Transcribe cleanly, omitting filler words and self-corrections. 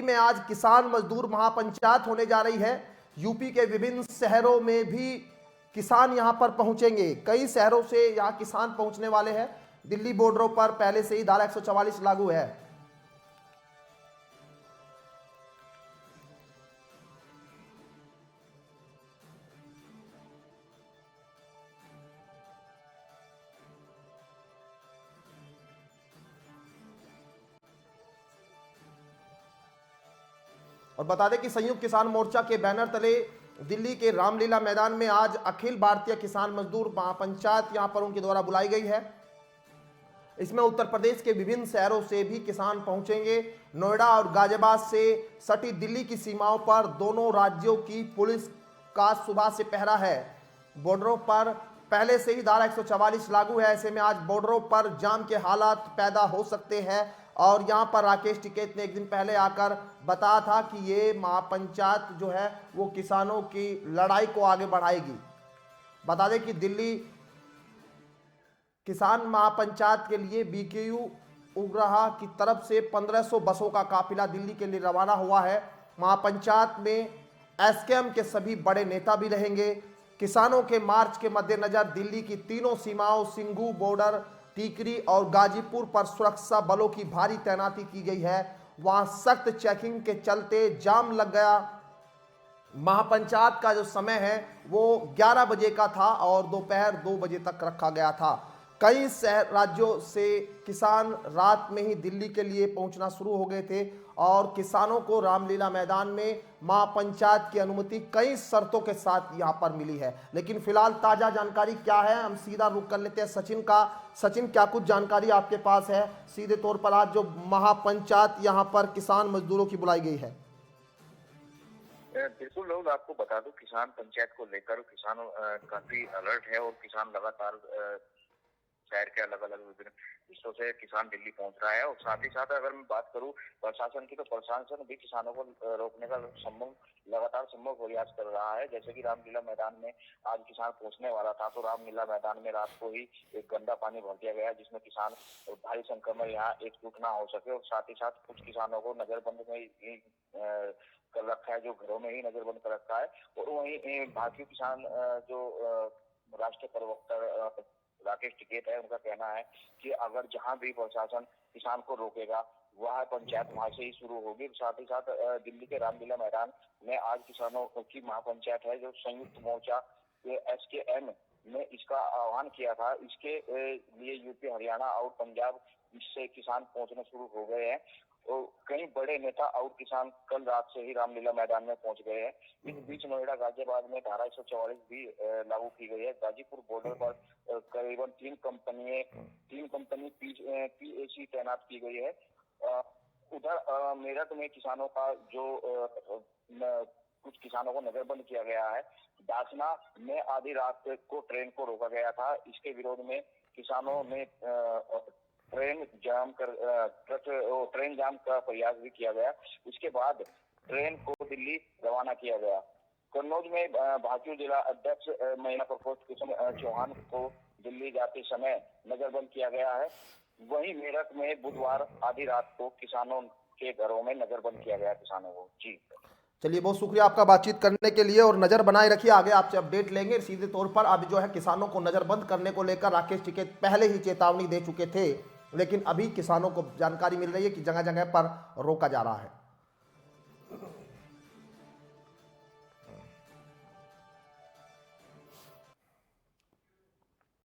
में आज किसान मजदूर महापंचायत होने जा रही है। यूपी के विभिन्न शहरों में भी किसान यहां पर पहुंचेंगे। कई शहरों से यहां किसान पहुंचने वाले हैं। दिल्ली बॉर्डरों पर पहले से ही धारा 144 लागू है। और बता दें कि संयुक्त किसान मोर्चा के बैनर तले दिल्ली के रामलीला मैदान में आज अखिल भारतीय किसान मजदूर महापंचायत यहां पर उनके द्वारा बुलाई गई है। इसमें उत्तर प्रदेश के विभिन्न शहरों से भी किसान पहुंचेंगे। नोएडा और गाजियाबाद से सटी दिल्ली की सीमाओं पर दोनों राज्यों की पुलिस का सुबह से पहरा है। बॉर्डरों पर पहले से ही धारा 144 लागू है। ऐसे में आज बॉर्डरों पर जाम के हालात पैदा हो सकते हैं। और यहां पर राकेश टिकैत ने एक दिन पहले आकर बताया था कि ये महापंचायत जो है वो किसानों की लड़ाई को आगे बढ़ाएगी। बता दें कि दिल्ली किसान महापंचायत के लिए बीकेयू उग्रहा की तरफ से 1500 बसों का काफिला दिल्ली के लिए रवाना हुआ है। महापंचायत में एसकेएम के सभी बड़े नेता भी रहेंगे। किसानों के मार्च के मद्देनजर दिल्ली की तीनों सीमाओं सिंघू बॉर्डर, टीकरी और गाजीपुर पर सुरक्षा बलों की भारी तैनाती की गई है। वहां सख्त चेकिंग के चलते जाम लग गया। महापंचायत का जो समय है वो 11 बजे का था और दोपहर 2 बजे तक रखा गया था। कई शहर राज्यों से किसान रात में ही दिल्ली के लिए पहुंचना शुरू हो गए थे और किसानों को रामलीला मैदान में महापंचायत की अनुमति कई शर्तों के साथ यहां पर मिली है। लेकिन फिलहाल ताजा जानकारी क्या है, हम सीधा रुख कर लेते हैं सचिन का। सचिन, क्या कुछ जानकारी आपके पास है सीधे तौर पर आज जो महापंचायत यहां पर किसान मजदूरों की बुलाई गई है? बिल्कुल लोग आपको बता दूं, किसान पंचायत को लेकर किसान काफी अलर्ट है और किसान लगातार शहर के अलग अलग विभिन्न हिस्सों से किसान दिल्ली पहुंच रहा है। और साथ ही साथ अगर मैं बात करूं प्रशासन की, तो प्रशासन भी किसानों को रोकने का लगातार संभव प्रयास कर रहा है। जैसे कि रामलीला मैदान में आज किसान पहुंचने वाला था, तो रामलीला मैदान में रात को ही एक गंदा पानी भर दिया गया, जिसमें किसान भारी संख्या में यहाँ एकजुट ना हो सके। और साथ ही साथ कुछ किसानों को नजरबंद में कर रखा है, जो घरों में ही नजरबंद कर रखा है। और वहीं भारतीय किसान जो राष्ट्रीय प्रवक्ता राकेश टिकैत है, उनका कहना है कि अगर जहां भी प्रशासन किसान को रोकेगा वह पंचायत वहां से ही शुरू होगी। साथ ही साथ दिल्ली के रामलीला मैदान में आज किसानों की महापंचायत है, जो संयुक्त मोर्चा एसकेएम ने इसका आह्वान किया था। इसके लिए यूपी, हरियाणा और पंजाब से किसान पहुंचने शुरू हो गए हैं। और कई बड़े नेता और किसान कल रात से ही रामलीला मैदान में पहुंच गए हैं। इस बीच नोएडा गाजियाबाद में धारा 144 भी लागू की गई है। गाजीपुर बॉर्डर पर करीबन 3 कंपनी पीएसी तैनात की गई है। उधर मेरठ में किसानों का जो कुछ किसानों को नजरबंद किया गया है। दासना में आधी रात को ट्रेन को रोका गया था। इसके विरोध में किसानों ने ट्रेन जाम का प्रयास भी किया गया। उसके बाद ट्रेन को दिल्ली रवाना किया गया। कन्नौज में भाजपा जिला अध्यक्ष महिला प्रकोष्ठ किशन चौहान को दिल्ली जाते समय नजरबंद किया गया है। वहीं मेरठ में बुधवार आधी रात को किसानों के घरों में नजरबंद किया गया किसानों को। जी चलिए, बहुत शुक्रिया आपका बातचीत करने के लिए और नजर बनाए रखिए, आगे आपसे अपडेट लेंगे। सीधे तौर पर अब जो है किसानों को नजरबंद करने को लेकर राकेश टिकैत पहले ही चेतावनी दे चुके थे, लेकिन अभी किसानों को जानकारी मिल रही है कि जगह जगह पर रोका जा रहा है।